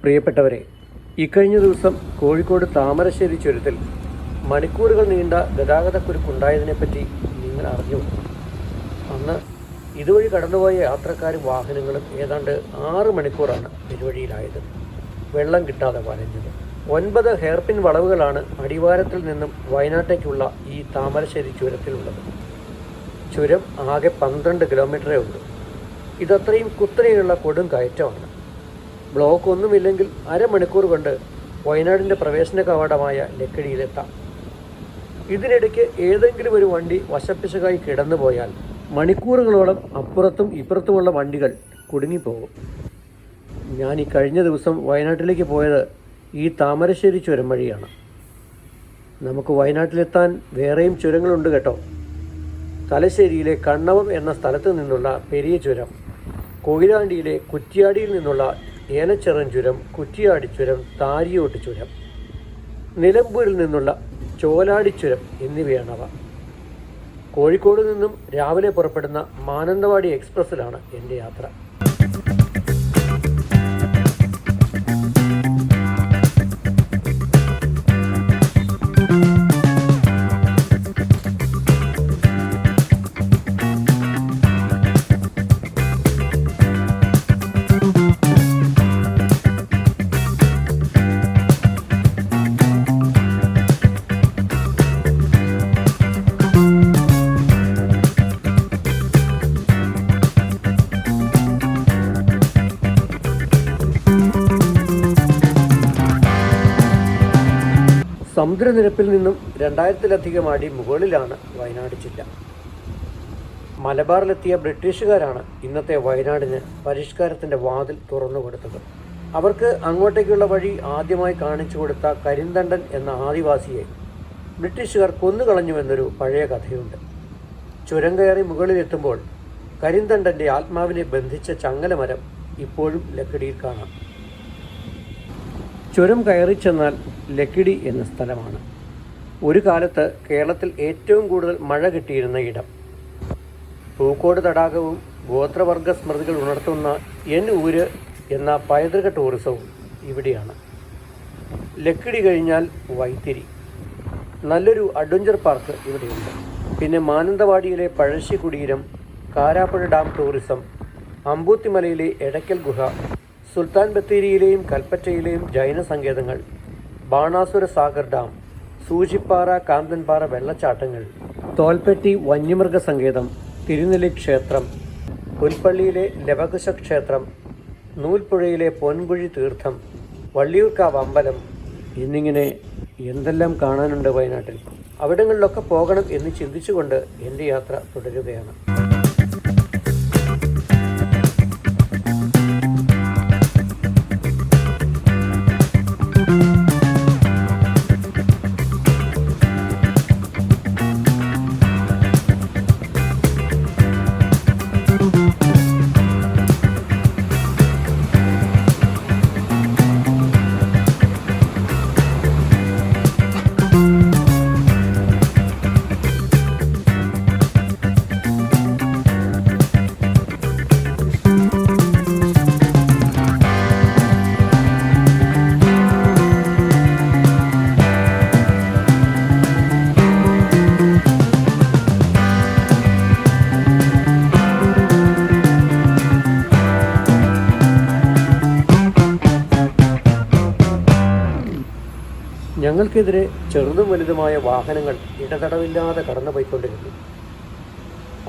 പ്രിയപ്പെട്ടവരെ, ഇക്കഴിഞ്ഞ ദിവസം കോഴിക്കോട് താമരശ്ശേരി ചുരത്തിൽ മണിക്കൂറുകൾ നീണ്ട ഗതാഗതക്കുരുക്കുണ്ടായതിനെപ്പറ്റി നിങ്ങൾ അറിഞ്ഞു. അന്ന് ഇതുവഴി കടന്നുപോയ യാത്രക്കാരും വാഹനങ്ങളും ഏതാണ്ട് 6 മണിക്കൂറാണ് പെരുവഴിയിലായത്. വെള്ളം കിട്ടാതെ വലഞ്ഞത്. 9 ഹെയർപിൻ വളവുകളാണ് അടിവാരത്തിൽ നിന്നും വയനാട്ടേക്കുള്ള ഈ താമരശ്ശേരി ചുരത്തിലുള്ളത്. ചുരം ആകെ 12 കിലോമീറ്ററേ ഉള്ളൂ. ഇതത്രയും കുത്തനെയുള്ള കൊടും കയറ്റമാണ്. ബ്ലോക്ക് ഒന്നുമില്ലെങ്കിൽ അരമണിക്കൂർ കൊണ്ട് വയനാടിൻ്റെ പ്രവേശന കവാടമായ ലക്കിടിയിലെത്താം. ഇതിനിടയ്ക്ക് ഏതെങ്കിലും ഒരു വണ്ടി വശപ്പിശകായി കിടന്നു പോയാൽ മണിക്കൂറുകളോളം അപ്പുറത്തും ഇപ്പുറത്തുമുള്ള വണ്ടികൾ കുടുങ്ങിപ്പോകും. ഞാൻ ഈ കഴിഞ്ഞ ദിവസം വയനാട്ടിലേക്ക് പോയത് ഈ താമരശ്ശേരി ചുരം വഴിയാണ്. നമുക്ക് വയനാട്ടിലെത്താൻ വേറെയും ചുരങ്ങളുണ്ട് കേട്ടോ. തലശ്ശേരിയിലെ കണ്ണവം എന്ന സ്ഥലത്ത് നിന്നുള്ള പെരിയ ചുരം, കൊയിലാണ്ടിയിലെ കുറ്റ്യാടിയിൽ നിന്നുള്ള ഏനച്ചിറൻ ചുരം, കുറ്റിയാടി ചുരം, താരിയോട്ട് ചുരം, നിലമ്പൂരിൽ നിന്നുള്ള ചോലാടി ചുരം എന്നിവയാണവ. കോഴിക്കോട് നിന്നും രാവിലെ പുറപ്പെടുന്ന മാനന്തവാടി എക്സ്പ്രസ്സിലാണ് എൻ്റെ യാത്ര. സമുദ്രനിരപ്പിൽ നിന്നും 2000-ലധികം അടി മുകളിലാണ് വയനാട് ജില്ല. മലബാറിലെത്തിയ ബ്രിട്ടീഷുകാരാണ് ഇന്നത്തെ വയനാടിന് പരിഷ്കാരത്തിൻ്റെ വാതിൽ തുറന്നുകൊടുത്തത്. അവർക്ക് അങ്ങോട്ടേക്കുള്ള വഴി ആദ്യമായി കാണിച്ചു കൊടുത്ത കരിന്തണ്ടൻ എന്ന ആദിവാസിയെ ബ്രിട്ടീഷുകാർ കൊന്നുകളഞ്ഞുവെന്നൊരു പഴയ കഥയുണ്ട്. ചുരം കയറി മുകളിലെത്തുമ്പോൾ കരിന്തണ്ടൻ്റെ ആത്മാവിനെ ബന്ധിച്ച ചങ്ങലമരം ഇപ്പോഴും ലക്കിടിയിൽ കാണാം. ചുരം കയറി ചെന്നാൽ ലക്കിടി എന്ന സ്ഥലമാണ് ഒരു കാലത്ത് കേരളത്തിൽ ഏറ്റവും കൂടുതൽ മഴ കിട്ടിയിരുന്ന ഇടം. പൂക്കോട് തടാകവും ഗോത്രവർഗ സ്മൃതികൾ ഉണർത്തുന്ന എൻ ഊര് എന്ന പൈതൃക ടൂറിസവും ഇവിടെയാണ്. ലക്കിടി കഴിഞ്ഞാൽ വൈത്തിരി, നല്ലൊരു അഡ്വഞ്ചർ പാർക്ക് ഇവിടെയുണ്ട്. പിന്നെ മാനന്തവാടിയിലെ പഴശ്ശി കുടീരം, കാരാപ്പുഴ ഡാം ടൂറിസം, അമ്പൂത്തിമലയിലെ എടയ്ക്കൽ ഗുഹ, സുൽത്താൻ ബത്തേരിയിലെയും കൽപ്പറ്റയിലെയും ജൈന സങ്കേതങ്ങൾ, ബാണാസുര സാഗർ ഡാം, സൂചിപ്പാറ കാന്തൻപാറ വെള്ളച്ചാട്ടങ്ങൾ, തോൽപ്പെട്ടി വന്യമൃഗ സങ്കേതം, തിരുനെല്ലി ക്ഷേത്രം, പുൽപ്പള്ളിയിലെ ലവകുശ ക്ഷേത്രം, നൂൽപ്പുഴയിലെ പൊൻകുഴി തീർത്ഥം, വള്ളിയൂർക്കാവ് അമ്പലം എന്നിങ്ങനെ എന്തെല്ലാം കാണാനുണ്ട് വയനാട്ടിൽ. അവിടങ്ങളിലൊക്കെ പോകണം എന്ന് ചിന്തിച്ചുകൊണ്ട് എൻ്റെ യാത്ര തുടരുകയാണ്. ഞങ്ങൾക്കെതിരെ ചെറുതും വലുതുമായ വാഹനങ്ങൾ ഇടതടവില്ലാതെ കടന്നുപോയിക്കൊണ്ടിരുന്നു.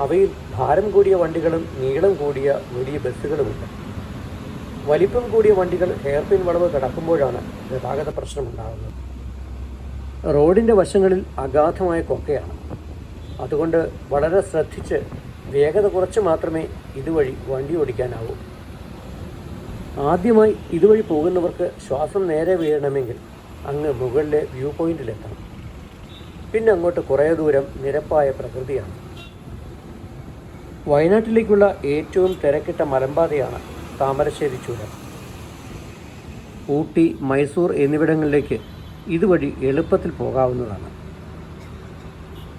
അവയിൽ ഭാരം കൂടിയ വണ്ടികളും നീളം കൂടിയ വലിയ ബസ്സുകളുമുണ്ട്. വലിപ്പം കൂടിയ വണ്ടികൾ ഹെയർപിൻ വളവ് കടക്കുമ്പോഴാണ് ഗതാഗത പ്രശ്നമുണ്ടാകുന്നത്. റോഡിൻ്റെ വശങ്ങളിൽ അഗാധമായ കൊക്കയാണ്. അതുകൊണ്ട് വളരെ ശ്രദ്ധിച്ച് വേഗത കുറച്ച് മാത്രമേ ഇതുവഴി വണ്ടി ഓടിക്കാനാവൂ. ആദ്യമായി ഇതുവഴി പോകുന്നവർക്ക് ശ്വാസം നേരെ വീഴണമെങ്കിൽ അങ്ങ് മുകളിലെ വ്യൂ പോയിന്റിലെത്തണം. പിന്നെ അങ്ങോട്ട് കുറേ ദൂരം നിരപ്പായ പ്രകൃതിയാണ്. വയനാട്ടിലേക്കുള്ള ഏറ്റവും തിരക്കിട്ട മലമ്പാതയാണ് താമരശ്ശേരി ചുരം. ഊട്ടി, മൈസൂർ എന്നിവിടങ്ങളിലേക്ക് ഇതുവഴി എളുപ്പത്തിൽ പോകാവുന്നതാണ്.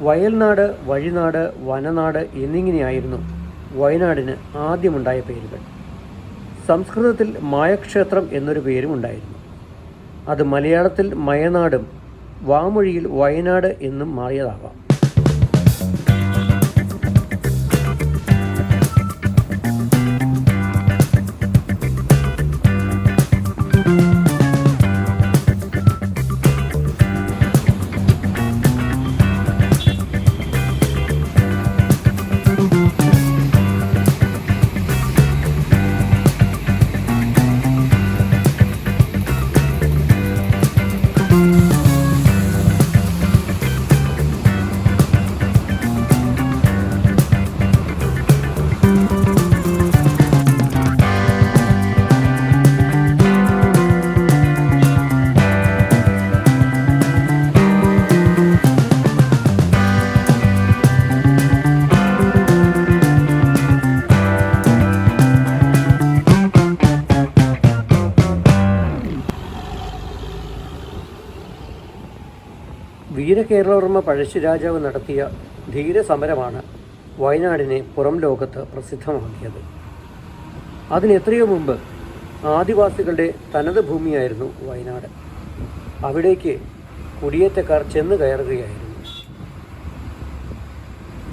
വയൽനാട്, വഴിനാട്, വനനാട് എന്നിങ്ങനെയായിരുന്നു വയനാടിന് ആദ്യമുണ്ടായ പേരുകൾ. സംസ്കൃതത്തിൽ മായക്ഷേത്രം എന്നൊരു പേരും ഉണ്ടായിരുന്നു. അത് മലയാളത്തിൽ മയനാടും വാമൊഴിയിൽ വയനാട് എന്നും മാറിയതാവാം. വീരകേരളവർമ്മ പഴശ്ശിരാജാവ് നടത്തിയ ധീരസമരമാണ് വയനാടിനെ പുറം ലോകത്ത് പ്രസിദ്ധമാക്കിയത്. അതിനെത്രയോ മുമ്പ് ആദിവാസികളുടെ തനത് ഭൂമിയായിരുന്നു വയനാട്. അവിടേക്ക് കുടിയേറ്റക്കാർ ചെന്ന് കയറുകയായിരുന്നു.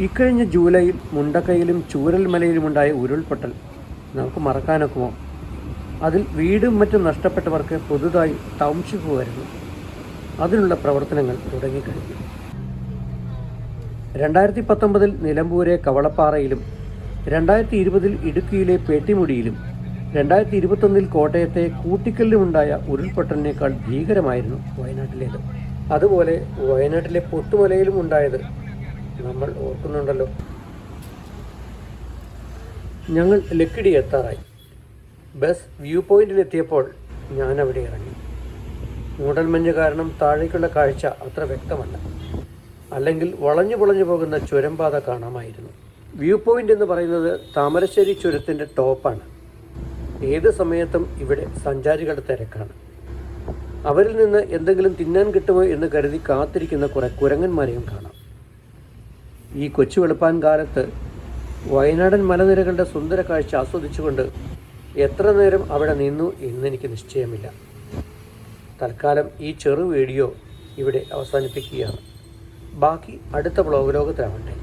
ഇക്കഴിഞ്ഞ ജൂലൈയിൽ മുണ്ടക്കയിലും ചൂരൽമലയിലുമുണ്ടായ ഉരുൾപൊട്ടൽ നമുക്ക് മറക്കാനൊക്കുമോ? അതിൽ വീടും മറ്റും നഷ്ടപ്പെട്ടവർക്ക് പുതുതായി ടൗൺഷിപ്പ് വരുന്നു. അതിനുള്ള പ്രവർത്തനങ്ങൾ തുടങ്ങിക്കഴിഞ്ഞു. 2019 നിലമ്പൂരെ കവളപ്പാറയിലും 2020 ഇടുക്കിയിലെ പേട്ടിമുടിയിലും 2021 കോട്ടയത്തെ കൂട്ടിക്കലിലുമുണ്ടായ ഉരുൾപൊട്ടലിനേക്കാൾ ഭീകരമായിരുന്നു വയനാട്ടിലേത്. അതുപോലെ വയനാട്ടിലെ പൊട്ടുമലയിലും ഉണ്ടായത് നമ്മൾ ഓർക്കുന്നുണ്ടല്ലോ. ഞങ്ങൾ ലക്കിടി എത്താറായി. ബസ് വ്യൂ പോയിന്റിലെത്തിയപ്പോൾ ഞാൻ അവിടെ ഇറങ്ങി. മൂടൽമഞ്ഞ് കാരണം താഴേക്കുള്ള കാഴ്ച അത്ര വ്യക്തമല്ല. അല്ലെങ്കിൽ വളഞ്ഞു പൊളഞ്ഞു പോകുന്ന ചുരംപാത കാണാമായിരുന്നു. വ്യൂ പോയിന്റ് എന്ന് പറയുന്നത് താമരശ്ശേരി ചുരത്തിൻ്റെ ടോപ്പാണ്. ഏത് സമയത്തും ഇവിടെ സഞ്ചാരികളുടെ തിരക്കാണ്. അവരിൽ നിന്ന് എന്തെങ്കിലും തിന്നാൻ കിട്ടുമോ എന്ന് കരുതി കാത്തിരിക്കുന്ന കുറേ കുരങ്ങന്മാരെയും കാണാം. ഈ കൊച്ചു വെളുപ്പാൻ കാലത്ത് വയനാടൻ മലനിരകളുടെ സുന്ദര കാഴ്ച ആസ്വദിച്ചുകൊണ്ട് എത്ര നേരം അവിടെ നിന്നു എന്നെനിക്ക് നിശ്ചയമില്ല. തൽക്കാലം ഈ ചെറു വീഡിയോ ഇവിടെ അവസാനിപ്പിക്കുകയാണ്. ബാക്കി അടുത്ത വ്ലോഗ് ലോകത്താവട്ടെ.